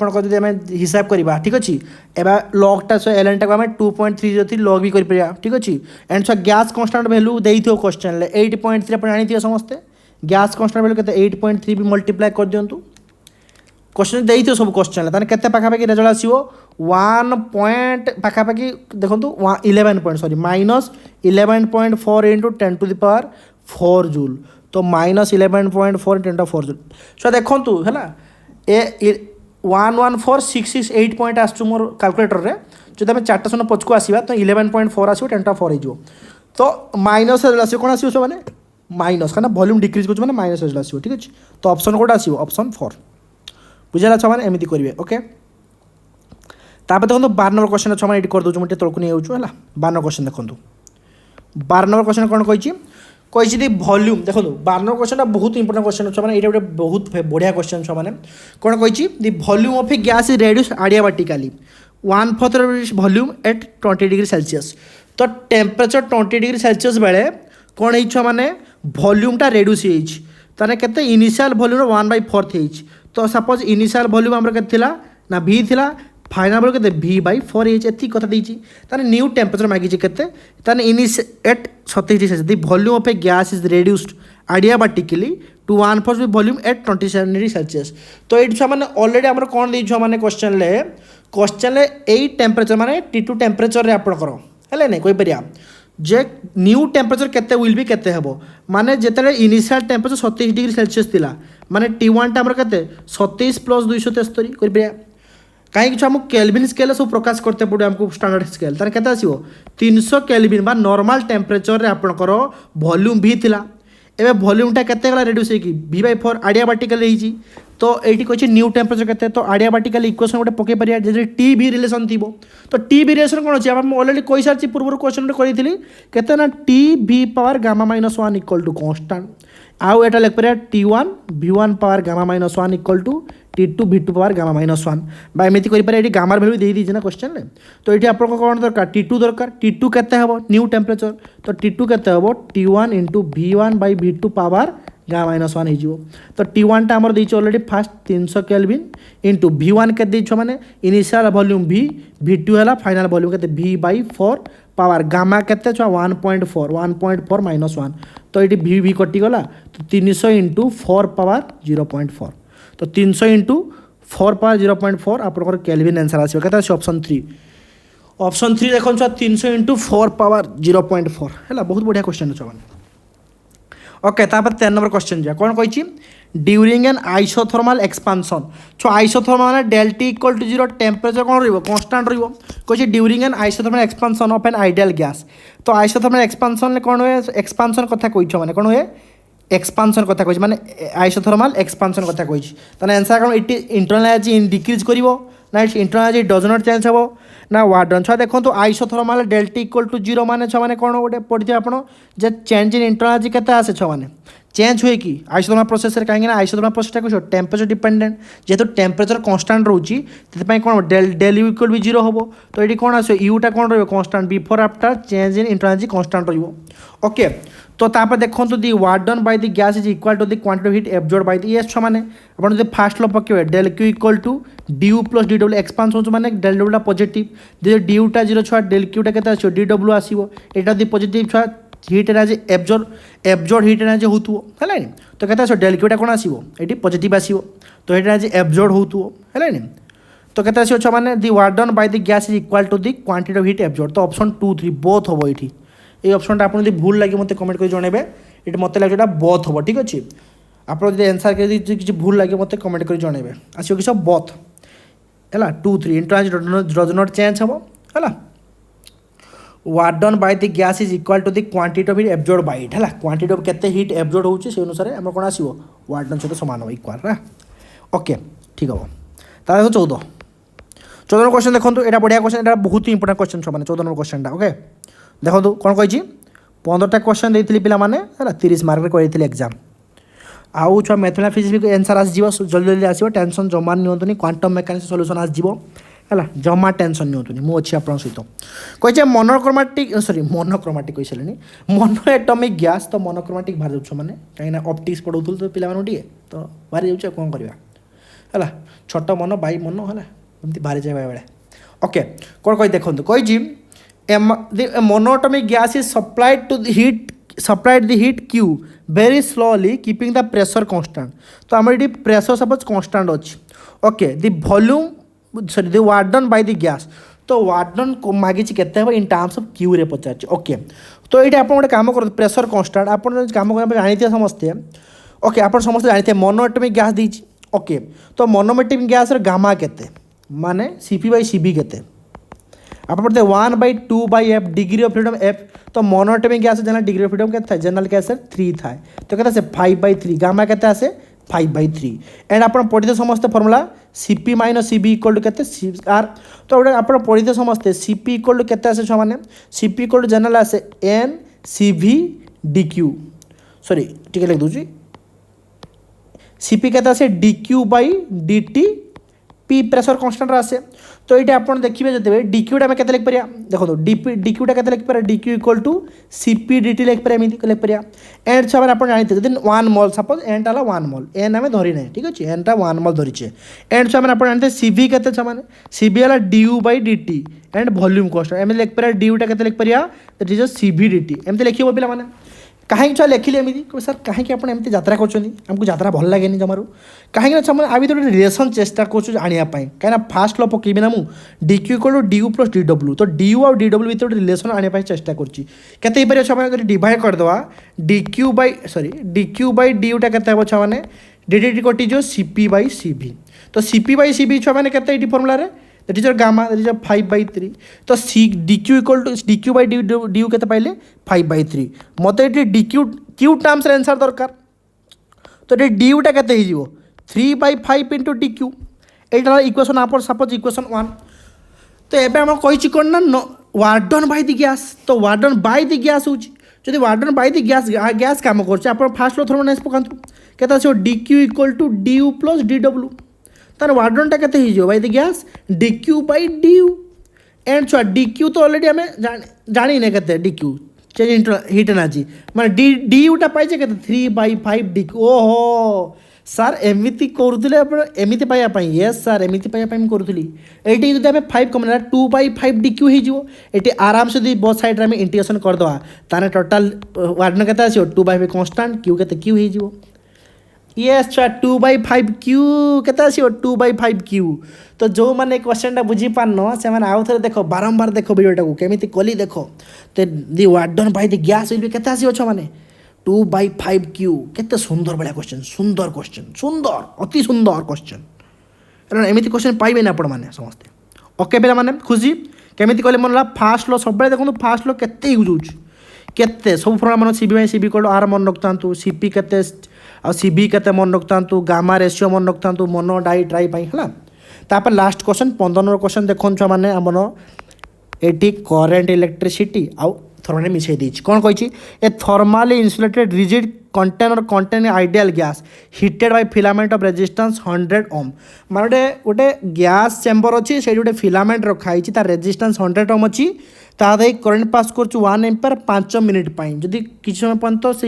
हिसाब करवा ठीक अच्छे एवं लगटा एलएन टाक 2.30 लग भी कर ठीक अच्छे एंड छुआ गैस कन्स्टाट भैल्यू दे क्वेश्चन 8.3 आप जानी समस्ते गैस कन्स्टाट भैल्यू के 8.3 भी मल्टीप्लाई कर दिंतु क्वेश्चन दे सब क्वेश्चन ताने केते पाखापाखि रेजल्ट आसो 1 पॉइंट पाखापाखि देखो 11 point sorry -11.4 into 10 to the power 4 joule तो -11.4 10 टू 4 जूल सो देखो है ए 114,668 पॉइंट आसू मोर कैलकुलेटर रे जो आम 4टा शून्य पछकू आसवा तो 11.4 आसो 10 टू 4 हो तो माइनस रेजल्ट आसो कौन आसो सब मैंने माइनस क्या वॉल्यूम डिक्रीज कर माइनस रेजल्ट आसो ठीक अच्छे तो ऑप्शन कौट आसो ऑप्शन 4 बुझेगा छुआ मैंने एमती करेंगे ओके तापर देखो 12 नंबर क्वेश्चन छुआ मैंने कर दूँ मुझे तलक नहीं जाऊँ है 12 नंबर क्वेश्चन देखो 12 नंबर क्वेश्चन कौन कही दी वॉल्यूम देखो 12 नंबर क्वेश्चन बहुत इंपोर्टेंट क्वेश्चन छुआ मैंने ये गोटे बहुत बढ़िया क्वेश्चन छुआ मैंने कौन कही the volume of a gas is reduce adiabatically 1/4 volume at 20 degree Celsius तो टेम्परेचर 20 डिग्री सेल्सियस बेले कौन है छुआ मैंने वॉल्यूमटा रेड्यूस होने के इनिशियल वॉल्यूम 1/4 थी तो सपोज इनिशियल वॉल्यूम आम के ना भी थिला फाइनाल वॉल्यूम के V/4 एति कथा देछि ताने न्यू टेम्परेचर मागिछि केते ताने at 27 degree Celsius volume of a gas is reduced adiabatically to 1/4 volume at 27 degree Celsius तो ये छुआ मैंने ऑलरेडी आम कौन दे छुआ मैंने क्वेश्चन यही टेम्परेचर माने T2 टेम्परेचर आपणकर है नहीं कहीपर जे न्यू टेम्परेचर केते विल भी केते हेबो माने जेते इनिशियल टेम्परेचर 27 डिग्री सेल्सियस थिला माने T1 टा हमर केते 27 + 273 करिबे कहीं आमको केल्विन स्केल सब प्रकाश करते पड़े आमको स्टैंडर्ड स्केल तार केते आसीबो 300 केल्विन बा नॉर्मल टेम्परेचर रे आपनकर वॉल्यूम भी थिला एबे वॉल्यूमटा केते गला रेड्यूस होई कि V/4 आडियाबाटिकल रही तो ये कहे न्यू टेम्परेचर केते तो आडियाबाटिकल इक्वेशन गोटे पकई पारिया जे टी भी रिलेशन थी तो टी भी रिलेशन कौन अच्छे आम अलरेडी कही सारी पूर्व क्वेश्चन करी केते ना T(V⁻γ-1 इक्वल टू कन्स्टाट आउ एटा लिख पारे T1 V1(γ-1 equal to T2 V2(γ-1 बा एमती कर पारे गामार भैल्यू दे दीजिए ना क्वेश्चन तो ये आप कौन दरकार T2 दरकार T2 केते हेबो न्यू टेम्परेचर तो T2 केते हेबो T1 इंटू V1/V2(γ-1 हो तो T1 टा आमर देछि already fast 300 kelvin into V1 के देछ माने इनिशियल वॉल्यूम V2 है फाइनल वॉल्यूम के V/4 पावर गामा केते छ 1.4 -1 तो ये V कटिगला तो 300 इंटू 4 पावर 0.4 तो 300 इंटू 4 पावर 0.4 आप केल्विन आंसर आसो के ऑप्शन 3 देखो 300 इंटू 4 पावर 0.4 है बहुत बढ़िया क्वेश्चन अच्छे ओके तापर 13 नंबर क्वेश्चन जा कौन कही ड्यूरिंग एन आइसोथर्माल एक्सपांशन छो आइसोथर्माल माने डेल्टी इक्वल टू 0 टेम्परेचर कौन रही कन्स्टाट रही कही during an isothermal expansion of an ideal gas तो आइसोथर्माल एक्सपांशन कौन हुए एक्सपांशन कथा कही मैंने कौन हुए एक्सपांशन कथा कही माने आइसोथर्माल एक्सपांशन कथा कही ताने आंसर कौन इट इंटरनल एनर्जी डिक्रीज करिवो ना internal energy does not change हेबो ना वर्क डन छुआ देखो तो आइसोथर्माल डेल्टी इक्वल टू 0 माने छुआ माने कौन गोटे पढ़ी आप चेंज इन इंटरनल एनर्जी केते आसे छुआ माने चेंज हुए कि आइसोथर्माल प्रोसेस कहीं आइसोथर्माल प्रोसेसटा कुछ टेम्परेचर डिपेंडेंट जेहेतु टेम्परेचर कन्स्टाट रोचे कौन डेल यू इक्वल भी जीरो हम तो ये कौन आस यूटा कौन constant before after change in internal energy constant okay तो तापर देखो the work done by the gas is equal to the quantity of heat absorb by the ये छुआने आप फास्ट लो पकेबे del Q equal to due plus D W expanse हो माने del डब्ल्यूटा positive ड्यूटा जीरो छुआ डेल क्यूटा के आसो डी डब्ल्यू आसो यहाँ दी पॉजिटिव छुआ heat energy absorb heat energy होतुओ है तो कहते डेल क्यूटा कौन आसो ये पॉजिटिव आसो तो हीट एनर्जी एब्जॉर्ब होतुओ है तो कहते आसो छुआ माने the work done by the gas is equal to the quantity of heat absorb तो ऑप्शन 2 3 बोथ हम ये ये ऑप्शन आप भूल लगे मत कमेंट कर जनइबे ये मत लगे बोथ हम ठीक अच्छे आप आंसर किसी भूल लगे मत कमेंट कर जनइबे आसो कि सब बोथ है 2 3 इंटरनल डज नॉट चेंज हम है work done by the gas is equal to the quantity of heat absorb by it है क्वांटिटी ऑफ केते हीट एब्जॉर्ब होउची से अनुसार हम कौन आसो वर्क डन सहित सामान हो इक्वल है ओके ठीक हम तार 14 क्वेश्चन देखो यहाँ बढ़िया क्वेश्चन यहाँ बहुत इंपोर्टेंट क्वेश्चन छो 14 नंबर क्वेश्चन ओके देखो कौन कही 15टा क्वेश्चन देती पे है 30 मार्क कर एग्जाम आउ छुआ मैथमेटिक्स फिजिक्स आंसर आस जल्दी जल्दी आसो टेंशन जमा नियंतुनी क्वांटम मेकानिक्स सॉल्यूशन आसो है जमा टेंशन नियंतुनी मु अच्छी आप सहित कही मोनोक्रोमेटिक सॉरी मोनोक्रोमेटिक कही सारे मोनो एटॉमिक गैस तो मोनोक्रोमेटिक बाहर जाऊँ मैंने कहीं ऑप्टिक्स पढ़ाऊल तो पे तो बाहरी जाऊँ कौन करवा है छोट मन बाई मन है एमती बाहरी जाए बेले ओके कौन कही देखो कही monoatomic gas is supplied the heat Q very slowly keeping the pressure constant तो आम ये प्रेसर सपोज constant अच्छी okay the volume sorry the work done by the gas तो वर्क डन मागी केते इन टर्म्स ऑफ क्यू रे पचार okay तो ये आप गोटे कम कर प्रेसर कन्स्टाट आप कम कर जानते समस्ते ओके आप समस्त जानते मोनोएटॉमिक गैस दीची ओके तो मोनोएटॉमिक गैस गामा केते माने सीपी बाय सीबी केते आप पढ़ते 1/2/f degree of freedom F तो monoatomic gas general degree of freedom के जनरल गैस 3 था तो कहते 5/3 गामा के आसे 5/3 एंड आप पढ़ते समस्ते formula CP minus CV equal to के आर तो आप पढ़ते समस्ते सीपी इक्वल टू के आसे छुआ मैंने सीपी इक्वल टू जनरल आसे n CV dQ sorry T लिख दूसरी सीपी के आसे dQ by d P pressure constant आसे तो ये आप देखिए जो डिक्यूटा आम के लिखिपर देखो डिक्यूटा के लिखिपर d Q equal to C P d T लिखिपर एमती लिखिपर एंड छुआ आप जानते जब 1 मोल सपोज एनटा 1 मोल एन आम धरी ना ठीक अच्छे एनटा 1 मोल धरीचे एंड छुआ आप जानते सीवी के छुआ सीवी है d U by d T and volume constant एम लिखिपर ड्यूटा के लिखिपर that is C V d T एमती लिखे पे कहीं छुआ लिखिले एमती सर कहीं आपड़ी यात्रा करमको यात्रा भल लगे जमारू कहीं आ भर रिलेसन चेष्टा करने कहीं फास्ट लो पकेबी ना मुझे d Q equal to due plus D W तो ड्यू और डी डब्ल्यू भर रिलेसन आने चेष्टा कर डिवाइड करदे d Q by sorry d Q by ड्यूटा के छुआ मैंने डी डी टी कटिज सीपी बै सीवी तो सीपी बै सीवी छुआ मैंने के formula that is your gamma that is 5/3 तो see d Q equal to d Q by d U के पाइले 5/3 मत ये डिक्यू क्यू टर्म्स आंसर दरकार तो ये ड्यूटा के 3/5 इंटू डिक्यू यहाँ इक्वेशन आप सपोज इक्वेशन 1 तो ये आम कही कौन ना work done by the gas तो work done by the gas होती work done by the gas कम कर फास्ट लो थर्मोडायनामिक्स पकातु के d Q equal to due plus D W तार वर्क डनटा के by the gas d Q by d U and छुआ डिक्यू तो अलरेडी आम जानी के डिक्यू चेंज हीट एनर्जी मैं ड्यूटा पाइचे के 3/5 डिक्यू ओहो सार एमती करुले पाइबापी येस सार एमती पाइबापी करूली ये जो आम 5 कम 2/5 डिक्यू हो आराम से बहुत साइड में इंटीग्रेशन करदे ताने टोटाल वर्क डन के 2/5 कन्स्टाट क्यू के क्यू हो येस छुआ 2/5 क्यू के 2/5 क्यू तो जो मैंने क्वेश्चन बुझी पारन से आउ थे देख बारंबार देख वीडियोटा को केमी कली देख तो the work done by the gas के मैंने 2/5 क्यू के सुंदर भाया क्वेश्चन सुंदर अति सुंदर क्वेश्चन एमती क्वेश्चन पाइबे ना आपण मैंने समस्ते ओके पे मैंने खुशी केमी कले मन फास्ट लो सब देखो फास्ट लो के यूज होते सब फर्मुला मन सीबी बाई सीबी कल आर मन रखता सीपी के सीबी के मन रखता गामा रेशियो मन रखता मोनो डाई ट्राई है तापर लास्ट क्वेश्चन 15 नंबर क्वेश्चन देखो छुआ मैंने आमर ये करेन्ट इलेक्ट्रिसिटी आउ थर्माल मिसाई देती कौन कही a thermally insulated rigid contain or contain ideal gas heated by filament of resistance 100 ohm माने गोटे गैस चेम्बर अच्छी से गोटे फिलामेंट रखाई तार रेजिस्टेंस 100 ohm अच्छी ता करंट पास कर 1 एम्पियर 5 मिनिट जदि किसी समय पर्यंत से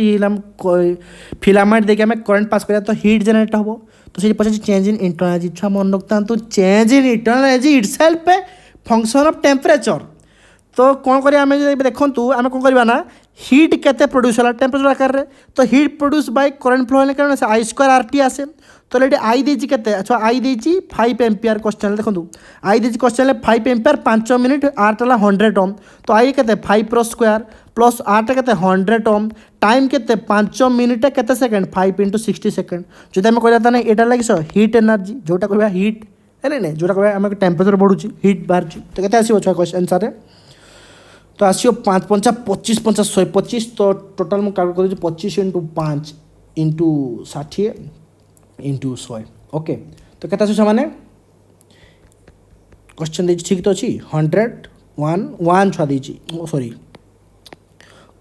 फिलामेंट देखिए आम करंट पास करा तो हिट जेनेरेट हम तो से पचार चेंज इन इंटरनल एनर्जी छुआ मन रखता change in internal energy itself a function of temperature तो कौन करिया आम देखूँ आम कौन करवा ना हिट केते प्रोड्यूस है टेम्परेचर आकार रे तो hit produce by current flow होने कारण से आई स्क्वायर आर टी आसे तो ये आई देती केते अच्छा आई देती 5 एम्पियर क्वेश्चन देखो आई देती क्वेश्चन 5 एम्पियर 5 मिनिट आर टा 100 ओम तो आई केते 5 रो स्क्वायर प्लस आर टा केते 100 ओम टाइम केते 5 मिनिट केते सेकंड 5 × 60 सेकंड जो आम कहता ना यहाँ लगे हिट एनर्जी जोटा कह हिट है ना जोटा कह आम टेम्परेचर बढ़ुची हिट बाहर तो केते आसो क्वेश्चन आंसर तो आसो 5 × 5 25 × 5 125 तो टोटाल मुझे कैलकुलेट कर 25 × 5 × 60 × 100 ओके तो केते आसो माने क्वेश्चन दे ठीक तो अच्छी 100 1 छुआ दे सॉरी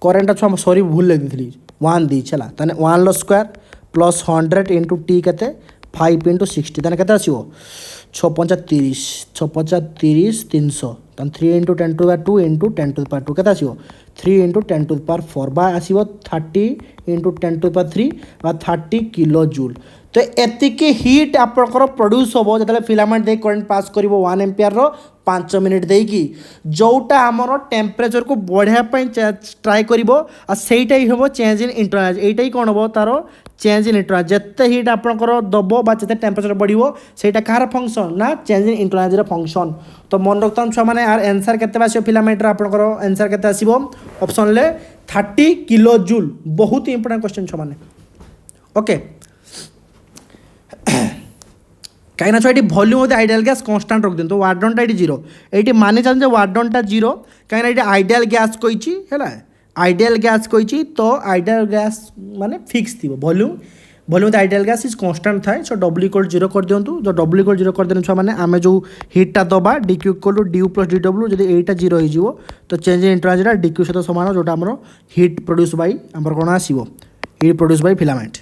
करेन्ट छुआ सॉरी भूल लगी थी 1 दी चला ताने 1 लो स्क्वायर प्लस 100 × टी केते 5 × 60 ताने केते आसो 6 × 5 30 6 × 5 30 300 ताने 3 × 10⁻2 × 10⁻2 केते आसो 3 × 10⁻4 बा आसो 30 × 10⁻3 बा 30 किलो जूल तो एतिक हिट आपंकर प्रोड्यूस हम जो फिलामेंट दे करंट पास कर 1 एम्पियर 5 मिनिट देकी जोटा आमर टेम्परेचर को बढ़ापी ट्राए कर सहीटा ही हम चेंज इन इंटरनल एटा ही कौन हम तार चेंज इन इंटरनल जिते हिट आपंकर दब जिते टेम्परेचर बढ़ो सहीटा कहार फंक्शन ना चेंज इन इंटरनल फंक्शन तो मन रखता छुआ मैंने यार एनसर के फिलामेंट आपंकर एनसर के आसो ऑप्शन ले 30 किलो जूल बहुत ही इंपोर्टेंट क्वेश्चन छुआ मैंने ओके कहीं छुआ ये वॉल्यूम आइडियल गैस कांस्टेंट रख दिखाँ वार्डनटा ये 0 ये मानि चलते वार्डनटा 0 कहीं ये आइडियल गैस कही है आइडियल गैस कही तो आइडियल गैस माने फिक्स थी volume ideal gas is constant थाए सो डब्ल्यू इक्वल 0 कर दिंतु जो डब्ल्यू इक्वल 0 कर देने छुआ मैंने आम जो हिटा दबा dQ equal to due plus D W जब यहाँ 0 हो तो चेंज इन इंटरनल डिक्यू सहित सामान जोटा आम हिट प्रोड्यूस बै आम कौन आसो हिट प्रोड्यूस बै फिलामेंट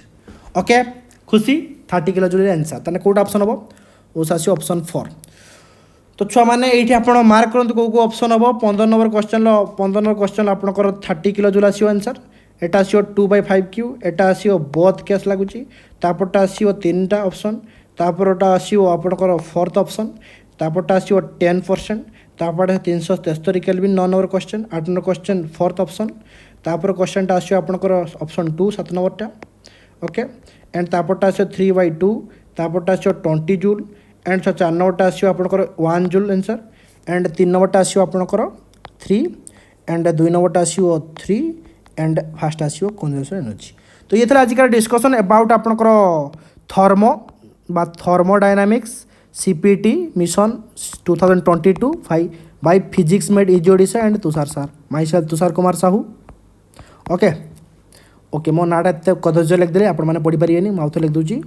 ओके खुशी 30 किलो जूल आंसर ताने कौट ऑप्शन हम उस आसो ऑप्शन 4 तो छुआ मैंने ये आप मार्क करूँ कौ ऑप्शन हम 15 नंबर क्वेश्चन आपंकर 30 किलो जूल आसो आंसर एटा आसो 2/5 एटा आसो बोथ केस लगुच तापरटा आसो 3टा ऑप्शन तापरटा आसो आपंकर 4th ऑप्शन तापरटा आसो 10% तापर 373 kelvin 9 number question 8 number question 4th option तापर क्वेश्चनटा आसो आपंकर ऑप्शन 2 7 नंबरटा ओके एंड तापरटा आसो 3/2 तापरटा आसो 20 जूल एंड 4 नंबरटा आसो आपंकर 1 जूल आंसर एंड 3 नंबरटा आसो आपंकर 3 एंड 2 नंबरटा आसो 3 एंड फास्ट आसो कंजर्वेशन एनर्जी तो ये था आज का डिस्कसन अबाउट आपंकर थर्मो बा thermodynamics CPT mission 2022 by physics made easy Odisha and Tushar sir myself Tushar Kumar Sahu okay okay मो नाटा एत कदर्ज लिखिदेली आपने पढ़ीपारे मुझे लिख दूसरी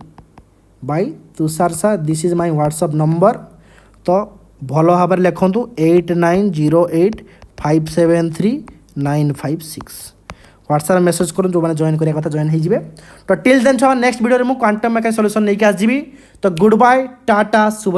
बाय तुषार सार this is my WhatsApp number तो भल भाव लिखु 8908573956 व्हाट्सएप मेसेज करूँ जो मैंने जॉइन करा कथा जॉइन हो तो टिल देन नेक्स्ट वीडियो में क्वांटम मैकेनिक्स सॉल्यूशन नहीं आसजी तो गुड बाय टाटा शुभ